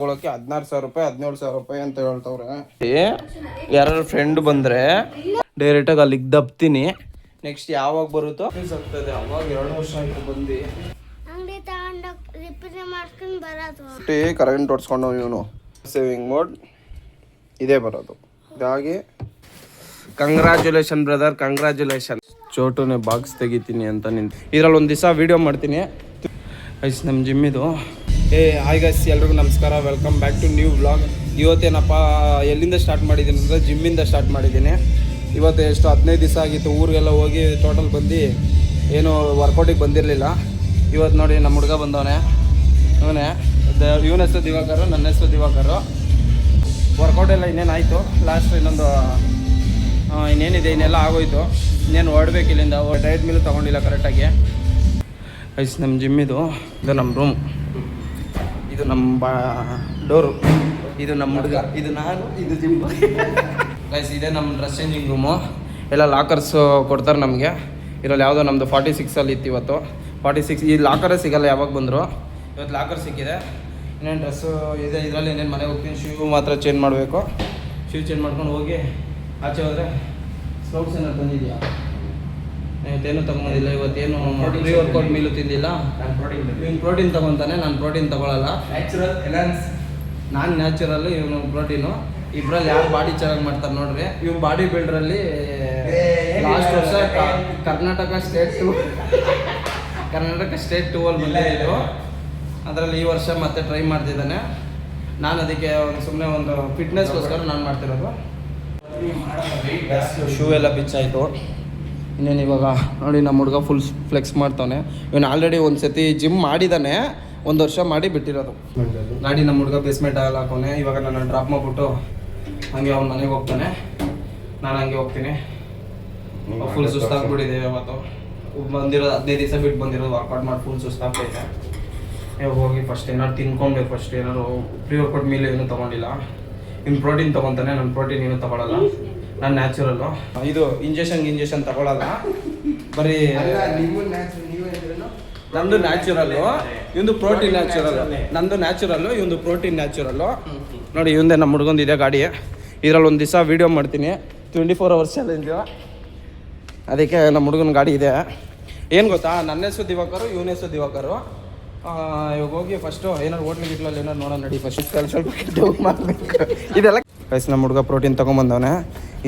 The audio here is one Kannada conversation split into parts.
ತೊಗೊಳಕ್ಕೆ 16,000 ರೂಪಾಯಿ 17,000 ರೂಪಾಯಿ ಅಂತ ಹೇಳ್ತವ್ರೆ. ಯಾರು ಫ್ರೆಂಡ್ ಬಂದರೆ ಡೈರೆಕ್ಟಾಗಿ ಅಲ್ಲಿಗೆ ದಬ್ತೀನಿ. ನೆಕ್ಸ್ಟ್ ಯಾವಾಗ ಬರುತ್ತೋ ಆಗ್ತದೆ ಅವಾಗ 2 ವರ್ಷ ಆಯಿತು ಬಂದು ಕರೆಂಟ್ ಹೊಡ್ಸ್ಕೊಂಡು ಇವನು ಸೇವಿಂಗ್ ಮೋಡ್ ಇದೇ ಬರೋದು. ಇದಾಗಿ ಕಂಗ್ರ್ಯಾಚುಲೇಷನ್ ಬ್ರದರ್, ಕಂಗ್ರ್ಯಾಚುಲೇಷನ್. ಚೋಟುನೇ ಬಾಕ್ಸ್ ತೆಗಿತೀನಿ ಅಂತ ನಿಂತು ಇದರಲ್ಲಿ ಒಂದು ದಿವಸ ವೀಡಿಯೋ ಮಾಡ್ತೀನಿ. ಐಸ್ ನಮ್ಮ ಜಿಮ್ಮಿದು. ಹಾಯ್ ಗೈಸ್, ಎಲ್ರಿಗೂ ನಮಸ್ಕಾರ, welcome back to new vlog. ಇವತ್ತೇನಪ್ಪ ಎಲ್ಲಿಂದ ಸ್ಟಾರ್ಟ್ ಮಾಡಿದ್ದೀನಿ ಅಂದರೆ ಜಿಮ್ಮಿಂದ ಸ್ಟಾರ್ಟ್ ಮಾಡಿದ್ದೀನಿ. ಇವತ್ತು ಎಷ್ಟು 15 ದಿವಸ ಆಗಿತ್ತು ಊರಿಗೆಲ್ಲ ಹೋಗಿ ಟೋಟಲ್ ಬಂದು ಏನು ವರ್ಕೌಟಿಗೆ ಬಂದಿರಲಿಲ್ಲ. ಇವತ್ತು ನೋಡಿ ನಮ್ಮ ಹುಡುಗ ಬಂದವನೇ, ಇವನ ಹೆಸರು ದಿವಾಕರು, ನನ್ನ ಹೆಸರು ದಿವಾಕರು. ವರ್ಕೌಟ್ ಎಲ್ಲ ಇನ್ನೇನಾಯಿತು, ಲಾಸ್ಟ್ ಇನ್ನೇನಿದೆ ಇನ್ನೆಲ್ಲ ಆಗೋಯ್ತು. ಇನ್ನೇನು ಹೊರಡ್ಬೇಕು ಇಲ್ಲಿಂದ. ಡಯಟ್ ಮೀಲು ತೊಗೊಂಡಿಲ್ಲ ಕರೆಕ್ಟಾಗಿ. ಐಸ್ ನಮ್ಮ ಜಿಮ್ಮಿದು. ಇದು ನಮ್ಮ ರೂಮ್, ಇದು ನಮ್ಮ ಡೋರು, ಇದು ನಮ್ಮ ಹುಡುಗ, ಇದು ನಾನು, ಇದು ಜಿಮ್. ಗೈಸ್ ಇದೇ ನಮ್ಮ ಡ್ರೆಸ್ ಚೇಂಜಿಂಗ್ ರೂಮು. ಎಲ್ಲ ಲಾಕರ್ಸ್ ಕೊಡ್ತಾರೆ ನಮಗೆ. ಇದರಲ್ಲಿ ಯಾವುದೋ ನಮ್ಮದು 46 ಇತ್ತು ಇವತ್ತು. 46 ಈ ಲಾಕರೇ ಸಿಗೋಲ್ಲ ಯಾವಾಗ ಬಂದರು. ಇವತ್ತು ಲಾಕರ್ ಸಿಕ್ಕಿದೆ. ಇನ್ನೇನು ಡ್ರೆಸ್ಸು ಇದೆ ಇದರಲ್ಲಿ. ಇನ್ನೇನು ಮನೆಗೆ ಹೋಗ್ತೀನಿ, ಶೂ ಮಾತ್ರ ಚೇಂಜ್ ಮಾಡಬೇಕು. ಶೂ ಚೇಂಜ್ ಮಾಡ್ಕೊಂಡು ಹೋಗಿ ಆಚೆ ಹೋದರೆ ಸ್ಪೌಟ್ಸ್ ಏನಾರು ತಂದಿದೆಯಾ? ಇವತ್ತೇನು ತೊಗೊಂಡಿಲ್ಲ. ಇವತ್ತೇನು ಪ್ರೀ ವರ್ಕೌಟ್ ಮೀಲು ತಿಂದಿಲ್ಲ. ಇವನು ಪ್ರೋಟೀನ್ ತೊಗೊತಾನೆ, ನಾನು ಪ್ರೋಟೀನ್ ತೊಗೊಳಲ್ಲ. ನ್ಯಾಚುರಲ್ ಎಲೆನ್ಸ್, ನಾನು ನ್ಯಾಚುರಲ್ಲು, ಇವನು ಪ್ರೋಟೀನು. ಇಬ್ಬರಲ್ಲಿ ಯಾರು ಬಾಡಿ ಚೆನ್ನಾಗಿ ಮಾಡ್ತಾರೆ ನೋಡ್ರಿ. ಇವ್ನು ಬಾಡಿ ಬಿಲ್ಡ್ರಲ್ಲಿ ಲಾಸ್ಟ್ ವರ್ಷ ಕರ್ನಾಟಕ ಸ್ಟೇಟ್ 2 ಬಂದಿದ್ದು. ಅದರಲ್ಲಿ ಈ ವರ್ಷ ಮತ್ತೆ ಟ್ರೈ ಮಾಡ್ತಿದ್ದಾನೆ. ನಾನು ಅದಕ್ಕೆ ಸುಮ್ಮನೆ ಒಂದು ಫಿಟ್ನೆಸ್ಗೋಸ್ಕರ ನಾನು ಮಾಡ್ತಿರೋದು. ಶೂ ಎಲ್ಲ ಬಿಚ್ಚಾಯಿತು. ಇನ್ನೇನು ಇವಾಗ ನೋಡಿ ನಮ್ಮ ಹುಡುಗ ಫುಲ್ ಫ್ಲೆಕ್ಸ್ ಮಾಡ್ತಾನೆ. ಇವನು ಆಲ್ರೆಡಿ ಒಂದು ಸತಿ ಜಿಮ್ ಮಾಡಿದ್ದಾನೆ, 1 ವರ್ಷ ಮಾಡಿ ಬಿಟ್ಟಿರೋದು. ಗಾಡಿ ನಮ್ಮ ಹುಡುಗ ಬೇಸ್ಮೆಂಟ್ ಆಗಲ್ಲ ಹಾಕೋನೆ. ಇವಾಗ ನಾನು ಡ್ರಾಪ್ ಮಾಡಿಬಿಟ್ಟು ಹಂಗೆ ಅವ್ನ ಮನೆಗೆ ಹೋಗ್ತಾನೆ, ನಾನು ಹಂಗೆ ಹೋಗ್ತೀನಿ. ಫುಲ್ ಸುಸ್ತಾಗ್ಬಿಟ್ಟಿದೆ. ಅವತ್ತು ಬಂದಿರೋದು 15 ದಿವಸ ಬಿಟ್ಟು ಬಂದಿರೋದು, ವರ್ಕೌಟ್ ಮಾಡಿ ಫುಲ್ ಸುಸ್ತಾಗ್ತೈತೆ. ಇವಾಗ ಹೋಗಿ ಫಸ್ಟ್ ಏನಾದ್ರು ತಿನ್ಕೊಬೇಕು. ಫಸ್ಟ್ ಏನಾದ್ರು ಪ್ರೀ ವರ್ಕೌಟ್ ಮೀಲ್ ಏನೂ ತೊಗೊಂಡಿಲ್ಲ. ಇನ್ನು ಪ್ರೋಟೀನ್ ತೊಗೊತಾನೆ, ನಾನು ಪ್ರೋಟೀನ್ ಏನೂ ತೊಗೊಳಲ್ಲ, ನಾನು ನ್ಯಾಚುರಲ್ಲು. ಇದು ಇಂಜೆಕ್ಷನ್ ತಗೊಳ್ಳಲ್ಲ, ಬರೀ ನಂದು ನ್ಯಾಚುರಲ್ಲು, ಇವಂದು ಪ್ರೋಟೀನ್ ನ್ಯಾಚುರಲ್ಲು. ನಂದು ನ್ಯಾಚುರಲ್ಲು, ಇವಂದು ಪ್ರೋಟೀನ್ ನ್ಯಾಚುರಲ್ಲು. ನೋಡಿ ಇವಂದೇ ನಮ್ಮ ಹುಡುಗಂದು ಇದೆ ಗಾಡಿ. ಇದರಲ್ಲಿ ಒಂದು ದಿವಸ ವೀಡಿಯೋ ಮಾಡ್ತೀನಿ, 24 hours ಚಾಲೆಂಜು. ಅದಕ್ಕೆ ನಮ್ಮ ಹುಡುಗನ ಗಾಡಿ ಇದೆ. ಏನು ಗೊತ್ತಾ, ನನ್ನ ಹೆಸರು ದಿವಾಕರು, ಇವನ ಹೆಸರು ದಿವಾಕರು. ಇವಾಗ ಹೋಗಿ ಫಸ್ಟು ಏನಾರು ಹೋಟ್ಲಿಗೆ ಇಟ್ಲಲ್ಲಿ ಏನಾರು ನೋಡೋಣ ನಡಿ. ಫಸ್ಟ್ ಸ್ವಲ್ಪ ಮಾಡಬೇಕು ಇದೆಲ್ಲ. ಗೈಸ್ ನಮ್ಮ ಹುಡುಗ ಪ್ರೋಟೀನ್ ತೊಗೊಂಬಂದವನೆ.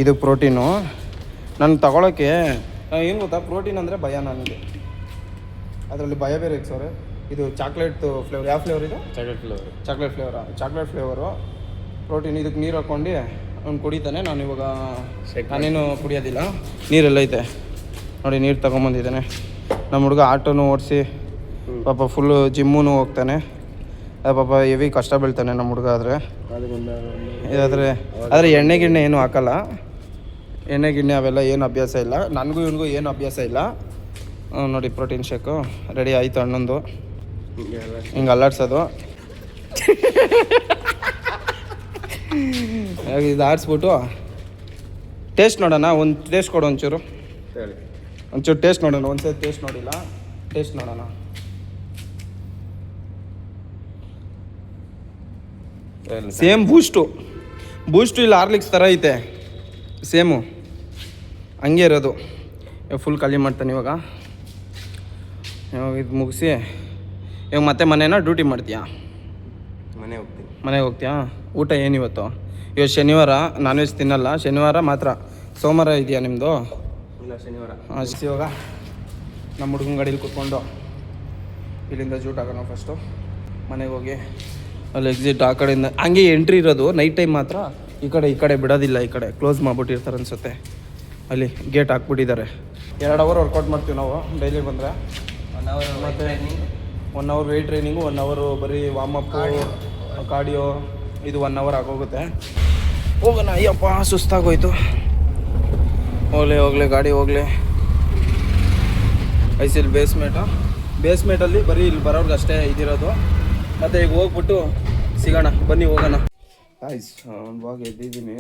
ಇದು ಪ್ರೋಟೀನು ನಾನು ತಗೊಳ್ಳೋಕ್ಕೆ. ಏನು ಗೊತ್ತಾ, ಪ್ರೋಟೀನ್ ಅಂದರೆ ಭಯ ನನಗೆ. ಅದರಲ್ಲಿ ಭಯ ಬೇರೆ ಇತ್ತು ಸರ್. ಇದು ಚಾಕ್ಲೇಟ್ ಫ್ಲೇವರ್. ಯಾವ ಫ್ಲೇವರ್ ಇದು? Chocolate flavour protein. ಇದಕ್ಕೆ ನೀರು ಹಾಕ್ಕೊಂಡು ಅವ್ನು ಕುಡಿತಾನೆ. ನಾನು ಇವಾಗ ನಾನೇನು ಕುಡಿಯೋದಿಲ್ಲ, ನೀರೆಲ್ಲ ಐತೆ ನೋಡಿ. ನೀರು ತೊಗೊಂಬಂದಿದ್ದಾನೆ ನಮ್ಮ ಹುಡುಗ. ಆಟೋನು ಓಡಿಸಿ ಪಾಪ ಫುಲ್ಲು ಜಿಮ್ಮೂ ಹೋಗ್ತಾನೆ. ಪಾಪ ಹೆವಿ ಕಷ್ಟ ಬೀಳ್ತಾನೆ ನಮ್ಮ ಹುಡುಗ. ಆದರೆ ಎಣ್ಣೆ ಗಿಣ್ಣೆ ಏನೂ ಹಾಕಲ್ಲ. ಎಣ್ಣೆ ಗಿಣ್ಣೆ ಅವೆಲ್ಲ ಏನು ಅಭ್ಯಾಸ ಇಲ್ಲ. ನನಗೂ ಇವನಿಗೂ ಏನು ಅಭ್ಯಾಸ ಇಲ್ಲ. ನೋಡಿ ಪ್ರೋಟೀನ್ ಶೇಕು ರೆಡಿ ಆಯಿತು. ಹಣ್ಣೊಂದು ಹಿಂಗೆ ಅಲ್ಲಾಡ್ಸೋದು. ಇದು ಆಡಿಸ್ಬಿಟ್ಟು ಟೇಸ್ಟ್ ನೋಡೋಣ. ಒಂದು ಟೇಸ್ಟ್ ಕೊಡು ಒಂಚೂರು ಟೇಸ್ಟ್ ನೋಡೋಣ. ಒಂದ್ಸರಿ ಟೇಸ್ಟ್ ನೋಡಿಲ್ಲ, ಟೇಸ್ಟ್ ನೋಡೋಣ. ಸೇಮ್ ಬೂಸ್ಟು ಇಲ್ಲ ಹಾರ್ಲಿಕ್ಸ್ ಥರ ಐತೆ, ಸೇಮು ಹಂಗೆ ಇರೋದು. ಫುಲ್ ಖಾಲಿ ಮಾಡ್ತಾನೆ ಇವಾಗ ಇದು ಮುಗಿಸಿ. ಇವಾಗ ಮತ್ತೆ ಮನೇನ ಡ್ಯೂಟಿ ಮಾಡ್ತೀಯಾ? ಮನೆಗೆ ಹೋಗ್ತೀಯಾ? ಊಟ ಏನಿವತ್ತು? ಇವತ್ತು ಶನಿವಾರ, ನಾನ್ ವೆಜ್ ತಿನ್ನಲ್ಲ. ಶನಿವಾರ ಮಾತ್ರ. ಸೋಮವಾರ ಇದೆಯಾ ನಿಮ್ಮದು? ಇಲ್ಲ, ಶನಿವಾರ. ಇವಾಗ ನಮ್ಮ ಹುಡುಗನ ಗಾಡೀಲಿ ಕೂತ್ಕೊಂಡು ಇಲ್ಲಿಂದ ಜೂಟ್ ಆಗೋಣ. ಫಸ್ಟು ಮನೆಗೆ ಹೋಗಿ ಅಲ್ಲಿ ಎಕ್ಸಿಟ್ ಆ ಕಡೆಯಿಂದ ಹಂಗೆ ಎಂಟ್ರಿ ಇರೋದು. ನೈಟ್ ಟೈಮ್ ಮಾತ್ರ ಈ ಕಡೆ ಬಿಡೋದಿಲ್ಲ. ಈ ಕಡೆ ಕ್ಲೋಸ್ ಮಾಡಿಬಿಟ್ಟಿರ್ತಾರೆ ಅನಿಸುತ್ತೆ. ಅಲ್ಲಿ ಗೇಟ್ ಹಾಕ್ಬಿಟ್ಟಿದ್ದಾರೆ. 2 ಅವರ್ ವರ್ಕೌಟ್ ಮಾಡ್ತೀವಿ ನಾವು ಡೈಲಿ ಬಂದರೆ. 1 ಅವರ್ ಮತ್ತು 1 ಅವರ್ ವೆಯ್ಟ್ ಟ್ರೈನಿಂಗು, 1 ಅವರ್ ಬರೀ ವಾಮಪ್ಪು ಕಾರ್ಡಿಯೋ. ಇದು 1 ಅವರ್ ಆಗೋಗುತ್ತೆ. ಹೋಗೋಣ. ಅಯ್ಯಪ್ಪ ಸುಸ್ತಾಗೋಯ್ತು. ಹೋಗ್ಲಿ ಗಾಡಿ ಹೋಗ್ಲಿ. ಐಸಿಲ್ ಬೇಸ್ಮೆಂಟಲ್ಲಿ ಬರೀ ಇಲ್ಲಿ ಬರೋರ್ಗೆ ಅಷ್ಟೇ ಇದಿರೋದು. ಮತ್ತು ಈಗ ಹೋಗ್ಬಿಟ್ಟು ಸಿಗೋಣ, ಬನ್ನಿ ಹೋಗೋಣ. ಇವಾಗ ಎದ್ದಿದ್ದೀನಿ.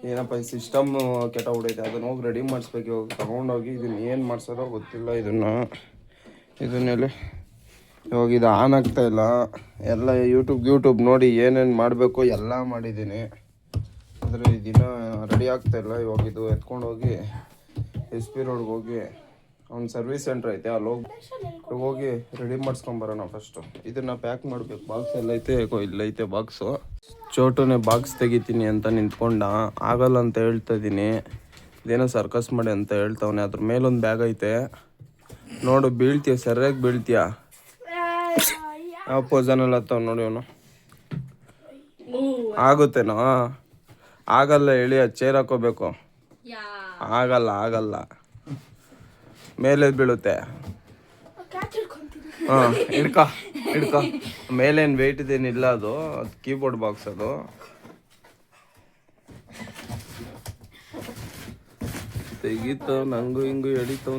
ಏನಪ್ಪ ಈ ಸಿಸ್ಟಮ್ ಕೆಟ್ಟೋಗ್ಬಿಡೈತೆ, ಅದನ್ನು ಹೋಗಿ ರೆಡಿ ಮಾಡಿಸ್ಬೇಕು. ಇವಾಗ ತೊಗೊಂಡೋಗಿ ಇದನ್ನು ಏನು ಮಾಡಿಸೋದೋ ಗೊತ್ತಿಲ್ಲ. ಇದನ್ನೆಲ್ಲಿ ಇವಾಗ ಇದು ಆನ್ ಆಗ್ತಾ ಇಲ್ಲ. ಎಲ್ಲ ಯೂಟ್ಯೂಬ್ ನೋಡಿ ಏನೇನು ಮಾಡಬೇಕು ಎಲ್ಲ ಮಾಡಿದ್ದೀನಿ. ಅಂದರೆ ಈ ದಿನ ರೆಡಿ ಆಗ್ತಾ ಇಲ್ಲ. ಇವಾಗ ಇದು ಎತ್ಕೊಂಡು ಹೋಗಿ SP ರೋಡ್ಗೆ ಹೋಗಿ ಒಂದು ಸರ್ವಿಸ್ ಸೆಂಟ್ರ್ ಐತೆ, ಅಲ್ಲಿ ಹೋಗಿ ರೆಡಿ ಮಾಡಿಸ್ಕೊಂಬರೋಣ ಫಸ್ಟು. ಇದನ್ನು ಪ್ಯಾಕ್ ಮಾಡಬೇಕು. ಬಾಕ್ಸ್ ಎಲ್ಲ ಐತೆ, ಇಲ್ಲೈತೆ ಬಾಕ್ಸು. ಚೋಟುನೇ ಬಾಕ್ಸ್ ತೆಗಿತೀನಿ ಅಂತ ನಿಂತ್ಕೊಂಡ, ಆಗಲ್ಲ ಅಂತ ಹೇಳ್ತಾ ಇದ್ದೀನಿ. ಇದೇನೋ ಸರ್ಕಸ್ ಮಾಡಿ ಅಂತ ಹೇಳ್ತಾವನೆ. ಅದ್ರ ಮೇಲೊಂದು ಬ್ಯಾಗ್ ಐತೆ, ನೋಡು ಬೀಳ್ತೀಯ, ಸರಿಯಾಗಿ ಬೀಳ್ತೀಯ. ಯಾವ ಪೋಸನಲ್ಲಿ ಹತ್ತವ ನೋಡಿ ಅವನು. ಆಗುತ್ತೇನೋ? ಆಗಲ್ಲ, ಹೇಳಿ ಅದು ಚೇರ್ ಹಾಕೋಬೇಕು. ಆಗಲ್ಲ ಮೇಲೆ ಬೀಳುತ್ತೆ. ಹಾಂ, ಹಿಡ್ಕೊ. ಮೇಲೇನು ವೆಯ್ಟ್ ಇದೇನಿಲ್ಲ, ಅದು ಕೀಬೋರ್ಡ್ ಬಾಕ್ಸ್. ಅದು ತೆಗಿತಾವ, ನಂಗೂ ಹಿಂಗೂ ಎಳಿತಾವ.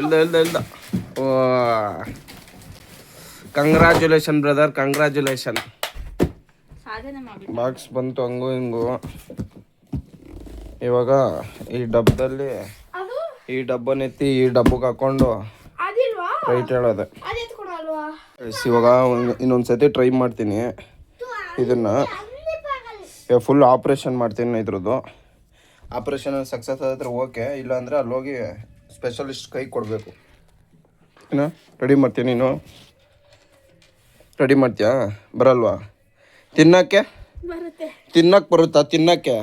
ಅಲ್ಲೇ ಇಲ್ದ. ಓ, ಕಂಗ್ರ್ಯಾಚುಲೇಷನ್ ಬ್ರದರ್, ಕಂಗ್ರ್ಯಾಚುಲೇಷನ್. ಬಾಕ್ಸ್ ಬಂತು ಹಂಗೂ ಹಿಂಗೂ. ಇವಾಗ ಈ ಡಬ್ಬದಲ್ಲಿ ಈ ಡಬ್ಬನೆತ್ತಿ ಈ ಡಬ್ಬಕ್ಕೆ ಹಾಕೊಂಡು ರೈಟ್ ಹೇಳೋದೆ. ಇವಾಗ ಇನ್ನೊಂದ್ಸತಿ ಟ್ರೈ ಮಾಡ್ತೀನಿ ಇದನ್ನು. ಫುಲ್ ಆಪ್ರೇಷನ್ ಮಾಡ್ತೀನಿ ಇದ್ರದ್ದು. ಆಪ್ರೇಷನ್ ಸಕ್ಸಸ್ ಆದರೆ ಓಕೆ, ಇಲ್ಲಾಂದರೆ ಅಲ್ಲೋಗಿ ಸ್ಪೆಷಲಿಸ್ಟ್ ಕೈ ಕೊಡಬೇಕು. ಏನೋ ರೆಡಿ ಮಾಡ್ತೀನಿ. ನೀನು ರೆಡಿ ಮಾಡ್ತೀಯಾ? ಬರಲ್ವಾ? ತಿನ್ನಕ್ಕೆ ಬರುತ್ತಾ? ತಿನ್ನಕ್ಕೆ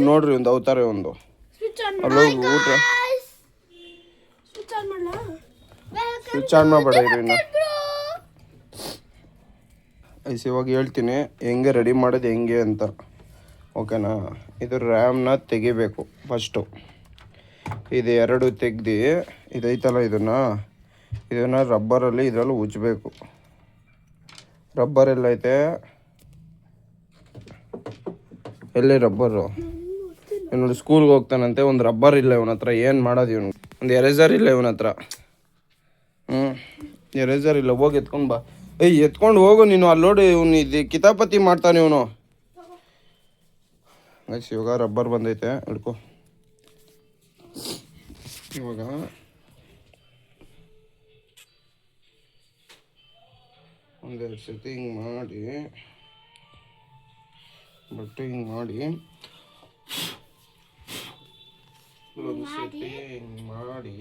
ನೋಡ್ರಿ, ಒಂದು ಅವತಾರೆ ಒಂದು. ಅಲ್ಲೋಗಿ ಊಟ ಸ್ವಿಚ್ ಆನ್ ಮಾಡಬೇಡ ಇನ್ನು. ಇವಾಗ ಹೇಳ್ತೀನಿ ಹೆಂಗೆ ರೆಡಿ ಮಾಡೋದು ಹೆಂಗೆ ಅಂತ, ಓಕೆನಾ? ಇದು ರ್ಯಾಮ್ನ ತೆಗಿಬೇಕು ಫಸ್ಟು. ಇದು ಎರಡು ತೆಗ್ದು ಇದೈತಲ್ಲ, ಇದನ್ನು ರಬ್ಬರಲ್ಲಿ ಇದರಲ್ಲಿ ಉಜ್ಜಬೇಕು. ರಬ್ಬರ್ ಎಲ್ಲೈತೆ? ಎಲ್ಲಿ ರಬ್ಬರು? ನೋಡಿ, ಸ್ಕೂಲ್ಗೆ ಹೋಗ್ತಾನಂತೆ, ಒಂದು ರಬ್ಬರ್ ಇಲ್ಲ ಇವನ ಹತ್ರ. ಏನು ಮಾಡೋದು ಇವನು? ಒಂದು ಎರೇಸರ್ ಇಲ್ಲ ಇವನ ಹತ್ರ. ಎರೇಸರ್ ಇಲ್ಲ. ಹೋಗಿ ಎತ್ಕೊಂಡು ಬಾ. ಎತ್ಕೊಂಡು ಹೋಗು ನೀನು. ಅಲ್ಲಿ ನೋಡಿ, ಇವನು ಇದು ಕಿತಾಪತಿ ಮಾಡ್ತಾನೆ ಇವನು. ಇವಾಗ ರಬ್ಬರ್ ಬಂದೈತೆ, ಹಿಡ್ಕೊ. ಇವಾಗ ಒಂದೆರಡು ಸತಿ ಹಿಂಗೆ ಮಾಡಿ, ಬಟ್ಟೆ ಹಿಂಗೆ ಮಾಡಿ, ಒಂದು ಸತಿ ಹಿಂಗೆ ಮಾಡಿ,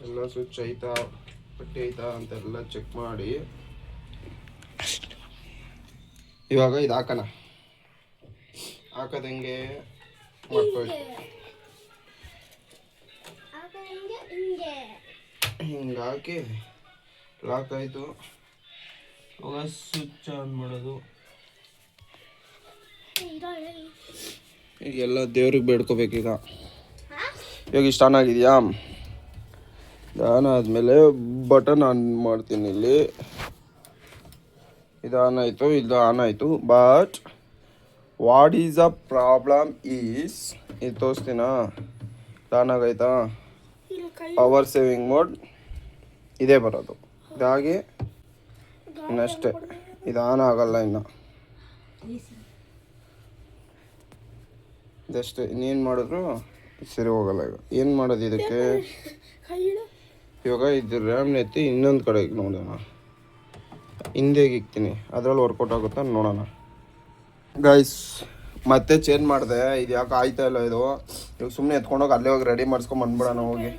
ಎಲ್ಲ ಸ್ವಿಚ್ ಐತಾ, ಬಟ್ಟೆ ಐತಾ ಅಂತೆಲ್ಲ ಚೆಕ್ ಮಾಡಿ, ಇವಾಗ ಇದು ಹಾಕೋದಂಗೆ ಮಾಡ್ಕೊಳ್ಳಿ. ಹಿಂಗೆ ಹಾಕಿ ಲಾಕ್ ಆಯಿತು. ಇವಾಗ ಸ್ವಿಚ್ ಆನ್ ಮಾಡೋದು. ಈಗೆಲ್ಲ ದೇವ್ರಿಗೆ ಬೇಡ್ಕೋಬೇಕೀಗ. ಇವಾಗ ಇಷ್ಟು ಆನ್ ಆಗಿದೆಯಾ? ಆನ್ ಆದಮೇಲೆ ಬಟನ್ ಆನ್ ಮಾಡ್ತೀನಿ. ಇಲ್ಲಿ ಇದು ಆನ್ ಆಯಿತು, ಇದು ಆನ್ ಆಯಿತು. But what is a problem is, ಇದು ತೋರಿಸ್ತೀನಾ? ಆನ್ ಆಗೈತಾ? ಪವರ್ ಸೇವಿಂಗ್ ಮೋಡ್ ಇದೇ ಬರೋದು. ಇದಾಗಿ ಇನ್ನಷ್ಟೇ, ಇದು ಆನ್ ಆಗಲ್ಲ ಇನ್ನು. ಇದಷ್ಟೇ, ಇನ್ನೇನು ಮಾಡಿದ್ರು ಸರಿ ಹೋಗಲ್ಲ. ಈಗ ಏನು ಮಾಡೋದು ಇದಕ್ಕೆ? ಇವಾಗ ಇದು ರ್ಯಾಮ್ನ ಎತ್ತಿ ಇನ್ನೊಂದು ಕಡೆಗೆ ನೋಡೋಣ. ಹಿಂದೆಗೆ ಇಕ್ತೀನಿ, ಅದರಲ್ಲಿ ವರ್ಕೌಟ್ ಆಗುತ್ತಾ ನೋಡೋಣ. ಗೈಸ್, ಮತ್ತೆ ಚೇಂಜ್ ಮಾಡಿದೆ. ಇದು ಯಾಕೆ ಆಯ್ತಾ ಇಲ್ಲ ಇದು. ಇವಾಗ ಸುಮ್ಮನೆ ಎತ್ಕೊಂಡೋಗಿ ಅಲ್ಲೇ ಹೋಗಿ ರೆಡಿ ಮಾಡಿಸ್ಕೊಂಡು ಬಂದ್ಬಿಡೋಣ ಹೋಗಿ.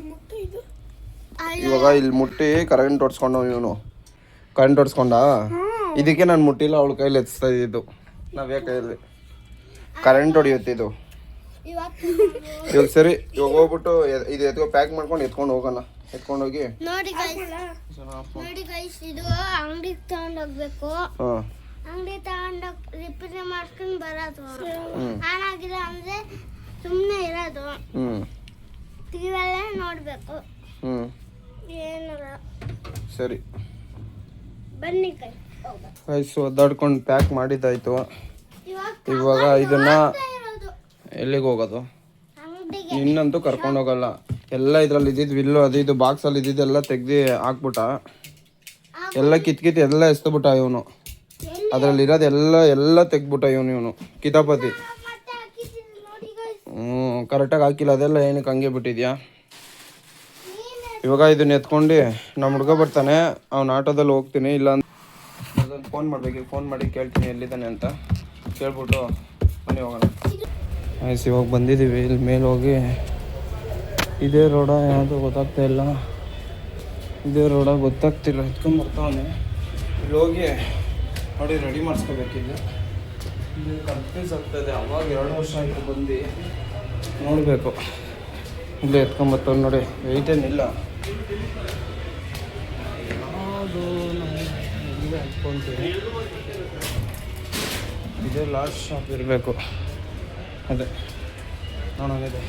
ಇವಾಗ ಇಲ್ಲಿ ಮುಟ್ಟಿ ಕರೆಂಟ್ ಹೊಡ್ಸ್ಕೊಂಡು ಇವನು ಕರೆಂಟ್ ಹೊಡ್ಸ್ಕೊಂಡ. ಇದಕ್ಕೆ ನಾನು ಮುಟ್ಟಿಲ್ಲ, ಅವಳ ಕೈಯಲ್ಲಿ ಎತ್ತಿಸ್ತಾ ಇದ್ದಿದ್ದು. ನಾವೇ ಕೈಯಲ್ಲಿ ಕರೆಂಟ್ ಹೊಡಿಯುತ್ತಿದ್ದು. ಇವಾಗ ಸರಿ, ಇವಾಗ ಹೋಗ್ಬಿಟ್ಟು ಇದು ಎತ್ಕೊ ಪ್ಯಾಕ್ ಮಾಡ್ಕೊಂಡು ಎತ್ಕೊಂಡು ಹೋಗೋಣ. ಎತ್ಕೊಂಡೋಗಿ ನೋಡಿ ಗೈಸ್, ಇದು ಅಂಗಡಿಗೆ ತಗೊಂಡೋಗ್ಬೇಕು. ಅಂಗಡಿ ತಗೊಂಡೋಗಿ ರಿಪೇರಿ ಮಾಡ್ಕೊಂಡು ಬರೋದು. ಹಾಳಾಗಿಲ್ಲ ಅಂದ್ರೆ ಸುಮ್ಮನೆ ಇರೋದು. ಟಿವಿಯಲ್ಲೇ ನೋಡ್ಬೇಕು. ಏನಿಲ್ಲ. ಸರಿ ಬನ್ನಿ ಗೈಸ್, ಒದ್ದಾಡ್ಕೊಂಡು ಪ್ಯಾಕ್ ಮಾಡಿದ್ದಾಯ್ತು. ಇವಾಗ ಇದನ್ನ ಎಲ್ಲಿಗೆ ಹೋಗೋದು? ನಿನ್ನಂತೂ ಕರ್ಕೊಂಡು ಹೋಗಲ್ಲ. ಎಲ್ಲ ಇದ್ರಲ್ಲಿ ಇದ್ದಿದ್ದು ವಿಲ್ಲು ಅದು ಇದು ಬಾಕ್ಸಲ್ಲಿ ಇದ್ದಿದ್ದೆಲ್ಲ ತೆಗ್ದು ಹಾಕ್ಬಿಟ್ಟ. ಎಲ್ಲ ಕಿತ್ಕಿತ್ತು ಎಲ್ಲ ಎಸ್ದುಬಿಟ್ಟ ಇವನು. ಅದರಲ್ಲಿ ಇರೋದು ಎಲ್ಲ ತೆಗ್ಬಿಟ್ಟ ಇವನು ಕಿತಾಪತಿ. ಕರೆಕ್ಟಾಗಿ ಹಾಕಿಲ್ಲ, ಅದೆಲ್ಲ ಏನಕ್ಕೆ ಹಂಗೆ ಬಿಟ್ಟಿದ್ಯಾ? ಇವಾಗ ಇದನ್ನ ಎತ್ಕೊಂಡು ನಮ್ಮ ಹುಡುಗ ಬರ್ತಾನೆ, ಅವ್ನ ಆಟೋದಲ್ಲಿ ಹೋಗ್ತೀನಿ. ಇಲ್ಲ ಅದೊಂದು ಫೋನ್ ಮಾಡಬೇಕು, ಫೋನ್ ಮಾಡಿ ಕೇಳ್ತೀನಿ ಎಲ್ಲಿದ್ದಾನೆ ಅಂತ. ಕೇಳ್ಬಿಟ್ಟು ಮನೆ ಹೋಗೋಣ. ಆಯ್ತು, ಇವಾಗ ಬಂದಿದ್ದೀವಿ. ಇಲ್ಲಿ ಮೇಲೆ ಹೋಗಿ ಇದೇ ರೋಡ ಯಾವುದು ಗೊತ್ತಾಗ್ತಾ ಇಲ್ಲ, ಇದೇ ರೋಡ ಗೊತ್ತಾಗ್ತಿಲ್ಲ. ಎತ್ಕೊಂಡು ಬರ್ತಾವನೆ. ಇಲ್ಲಿ ಹೋಗಿ ನೋಡಿ ರೆಡಿ ಮಾಡಿಸ್ಕೋಬೇಕಿಲ್ಲ, ಇಲ್ಲಿ ಕನ್ಫ್ಯೂಸ್ ಆಗ್ತಾಯಿದೆ. ಅವಾಗ 2 ವರ್ಷ ಆಯಿತು ಬಂದು ನೋಡಬೇಕು. ಇಲ್ಲೇ ಎತ್ಕೊಂಬರ್ತಾವೆ ನೋಡಿ, ವೆಯ್ಟ್ ಏನಿಲ್ಲ. ಯಾವುದು ಇಲ್ಲೇ ಹತ್ಕೊತೀವಿ, ಇದೇ ಲಾಸ್ಟ್ ಶಾಪ್ ಇರಬೇಕು. ಅದೇ ನೋಡೋಣ, ಇದೆ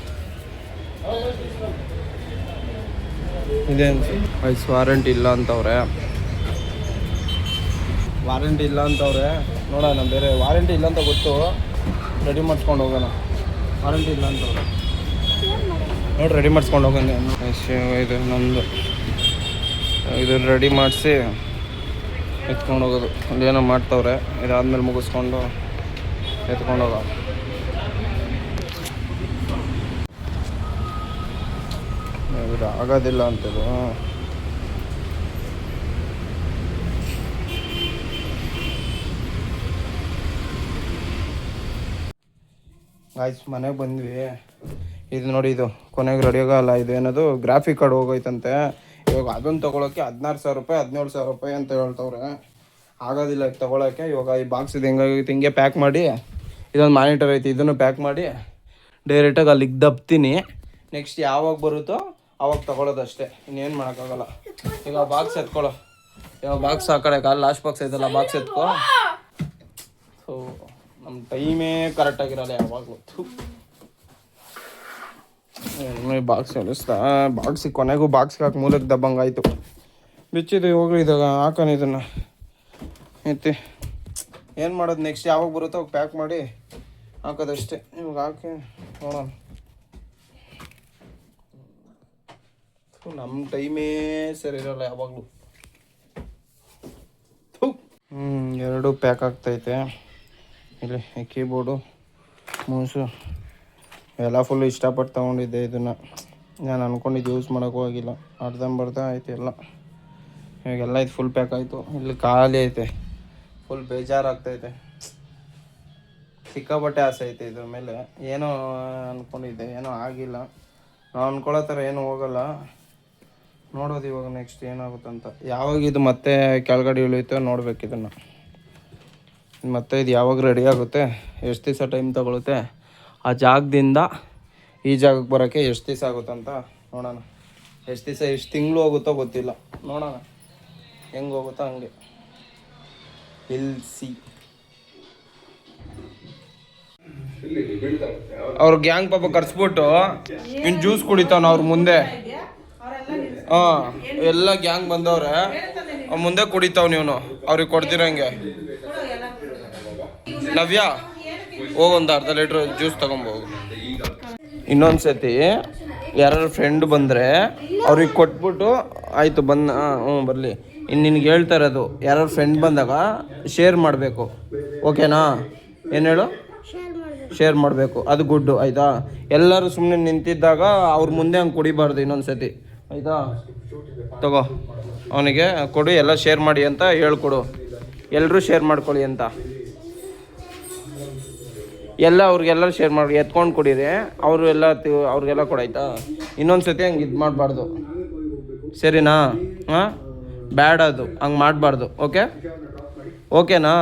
ವಯಸ್ಸು ವಾರಂಟಿ ಇಲ್ಲ ಅಂತವ್ರೆ. ನೋಡೋಣ, ಬೇರೆ ವಾರಂಟಿ ಇಲ್ಲ ಅಂತ ಗೊತ್ತು, ರೆಡಿ ಮಾಡಿಸ್ಕೊಂಡು ಹೋಗೋಣ. ವಾರಂಟಿ ಇಲ್ಲ ಅಂತವ್ರೆ ನೋಡಿ, ರೆಡಿ ಮಾಡಿಸ್ಕೊಂಡು ಹೋಗೋಣ. ಇದು ನಮ್ಮದು, ಇದು ರೆಡಿ ಮಾಡಿಸಿ ಎತ್ಕೊಂಡು ಹೋಗೋದು. ಅಲ್ಲೇನೋ ಮಾಡ್ತವ್ರೆ, ಇದಾದ್ಮೇಲೆ ಮುಗಿಸ್ಕೊಂಡು ಎತ್ಕೊಂಡು ಹೋಗೋ. ಇದು ಆಗೋದಿಲ್ಲ ಅಂತದು. ಆಯ್ತು, ಮನೆಗೆ ಬಂದ್ವಿ. ಇದು ನೋಡಿ, ಇದು ಕೊನೆಗೆ ರೆಡಿ ಆಗೋಲ್ಲ. ಇದು ಏನದು ಗ್ರಾಫಿಕ್ ಕಾರ್ಡ್ ಹೋಗೋಯ್ತಂತೆ. ಇವಾಗ ಅದನ್ನು ತೊಗೊಳಕ್ಕೆ 16,000 ರೂಪಾಯಿ 17,000 ರೂಪಾಯಿ ಅಂತ ಹೇಳ್ತವ್ರೆ. ಆಗೋದಿಲ್ಲ ತೊಗೊಳಕ್ಕೆ. ಇವಾಗ ಈ ಬಾಕ್ಸ್ ಇದು ಹೆಂಗಾಗಿತ್ತು ಹಿಂಗೆ ಪ್ಯಾಕ್ ಮಾಡಿ, ಇದೊಂದು ಮಾನಿಟರ್ ಐತಿ, ಇದನ್ನು ಪ್ಯಾಕ್ ಮಾಡಿ ಡೈರೆಕ್ಟಾಗಿ ಅಲ್ಲಿಗೆ ದಬ್ತೀನಿ. ನೆಕ್ಸ್ಟ್ ಯಾವಾಗ ಬರುತ್ತೋ ಅವಾಗ ತೊಗೊಳೋದಷ್ಟೇ, ಇನ್ನೇನು ಮಾಡೋಕ್ಕಾಗಲ್ಲ. ಈಗ ಬಾಕ್ಸ್ ಎತ್ಕೊಳ್ಳೋ, ಇವಾಗ ಬಾಕ್ಸ್ ಆ ಕಡೆ ಲಾಸ್ಟ್ ಬಾಕ್ಸ್ ಐತಲ್ಲ, ಬಾಕ್ಸ್ ಎತ್ಕೋ. ಸೊ ನಮ್ಮ ಟೈಮೇ ಕರೆಕ್ಟಾಗಿರಲ್ಲ ಯಾವಾಗಲೂ. ಬಾಕ್ಸ್ ಎಳಿಸ್ತಾ, ಬಾಕ್ಸಿಗೆ ಕೊನೆಗೂ ಬಾಕ್ಸ್ಗೆ ಹಾಕಿ ಮೂಲಕ್ಕೆ ದಬ್ಬಂಗೆ ಆಯಿತು. ಬಿಚ್ಚಿದ್ದು ಹೋಗ್ಲಿ, ಇದಾಗ ಹಾಕೋಣ ಇದನ್ನು ಐತಿ. ಏನು ಮಾಡೋದು, ನೆಕ್ಸ್ಟ್ ಯಾವಾಗ ಬರುತ್ತೋ ಅವಾಗ ಪ್ಯಾಕ್ ಮಾಡಿ ಹಾಕೋದಷ್ಟೇ. ಇವಾಗ ಹಾಕಿ ನೋಡೋಣ. ನಮ್ಮ ಟೈಮೇ ಸರಿ ಇರೋಲ್ಲ ಯಾವಾಗಲೂ. 2 ಪ್ಯಾಕ್ ಆಗ್ತೈತೆ. ಇಲ್ಲಿ ಕೀಬೋರ್ಡು, ಮೌಸು ಎಲ್ಲ ಫುಲ್ಲು ಇಷ್ಟಪಟ್ಟು ತೊಗೊಂಡಿದ್ದೆ. ಇದನ್ನು ನಾನು ಅಂದ್ಕೊಂಡಿದ್ದು ಯೂಸ್ ಮಾಡೋಕ್ಕೂ ಆಗಿಲ್ಲ, ಅರ್ಧಂಬರ್ಧ ಆಯ್ತು ಎಲ್ಲ. ಇವಾಗೆಲ್ಲ ಇದು ಫುಲ್ ಪ್ಯಾಕ್ ಆಯಿತು. ಇಲ್ಲಿ ಖಾಲಿ ಐತೆ, ಫುಲ್ ಬೇಜಾರಾಗ್ತೈತೆ. ಸಿಕ್ಕಾಪಟ್ಟೆ ಆಸೆ ಐತೆ ಇದ್ರ ಮೇಲೆ. ಏನೋ ಅಂದ್ಕೊಂಡಿದ್ದೆ, ಏನೋ ಆಗಿಲ್ಲ. ನಾವು ಅಂದ್ಕೊಳ್ಳೋ ಥರ ಏನೂ ಹೋಗಲ್ಲ. ನೋಡೋದು ಇವಾಗ ನೆಕ್ಸ್ಟ್ ಏನಾಗುತ್ತಂತ. ಯಾವಾಗ ಇದು ಮತ್ತೆ ಕೆಳಗಡೆ ಇಳಿಯುತ್ತೋ ನೋಡ್ಬೇಕು ಇದನ್ನು. ಮತ್ತು ಇದು ಯಾವಾಗ ರೆಡಿ ಆಗುತ್ತೆ, ಎಷ್ಟು ದಿವಸ ಟೈಮ್ ತಗೊಳುತ್ತೆ, ಆ ಜಾಗದಿಂದ ಈ ಜಾಗಕ್ಕೆ ಬರೋಕ್ಕೆ ಎಷ್ಟು ದಿವಸ ಆಗುತ್ತಂತ ನೋಡೋಣ. ಎಷ್ಟು ದಿವಸ, ಎಷ್ಟು ತಿಂಗಳು ಹೋಗುತ್ತೋ ಗೊತ್ತಿಲ್ಲ. ನೋಡೋಣ ಹೆಂಗೆ ಹೋಗುತ್ತೋ ಹಂಗೆ. ಸಿ ಅವ್ರ ಗ್ಯಾಂಗ್ ಪಾಪ ಕರ್ಸ್ಬಿಟ್ಟು ಇನ್ನು ಜ್ಯೂಸ್ ಕುಡಿತಾವನ ಅವ್ರ ಮುಂದೆ. ಎಲ್ಲ ಗ್ಯಾಂಗ್ ಬಂದವ್ರೆ, ಮುಂದೆ ಕುಡಿತಾವ್. ನೀವನು ಅವ್ರಿಗೆ ಕೊಡ್ತಿರಂಗೆ. ನವ್ಯ, ಹೋಗೊಂದು ಅರ್ಧ ಲೀಟ್ರ್ ಜ್ಯೂಸ್ ತಗೊಂಬೋಗು. ಇನ್ನೊಂದು ಸತಿ ಯಾರು ಫ್ರೆಂಡ್ ಬಂದರೆ ಅವ್ರಿಗೆ ಕೊಟ್ಬಿಟ್ಟು ಆಯಿತು ಬರಲಿ. ಇನ್ನು ನಿನ್ಗೆ ಹೇಳ್ತಾ ಇರೋದು, ಯಾರು ಫ್ರೆಂಡ್ ಬಂದಾಗ ಶೇರ್ ಮಾಡಬೇಕು, ಓಕೆನಾ? ಏನು ಹೇಳು? ಶೇರ್ ಮಾಡಬೇಕು, ಅದು ಗುಡ್ಡು ಆಯಿತಾ? ಎಲ್ಲರೂ ಸುಮ್ಮನೆ ನಿಂತಿದ್ದಾಗ ಅವ್ರ ಮುಂದೆ ಹಂಗೆ ಕುಡಿಬಾರ್ದು ಇನ್ನೊಂದು ಸತಿ, ಆಯಿತಾ? ತಗೋ, ಅವನಿಗೆ ಕೊಡು, ಎಲ್ಲ ಶೇರ್ ಮಾಡಿ ಅಂತ ಹೇಳ್ಕೊಡು. ಎಲ್ಲರೂ ಶೇರ್ ಮಾಡ್ಕೊಳ್ಳಿ ಅಂತ, ಎಲ್ಲ ಅವ್ರಿಗೆಲ್ಲ ಶೇರ್ ಮಾಡಿ ಎತ್ಕೊಂಡು ಕೊಡಿರಿ. ಅವ್ರಿಗೆಲ್ಲ ಕೊಡಾಯ್ತಾ? ಇನ್ನೊಂದು ಸತಿ ಹಂಗೆ ಇದು ಮಾಡಬಾರ್ದು, ಸರಿನಾ? ಬ್ಯಾಡ್, ಅದು ಹಂಗೆ ಮಾಡಬಾರ್ದು. ಓಕೆನಾ?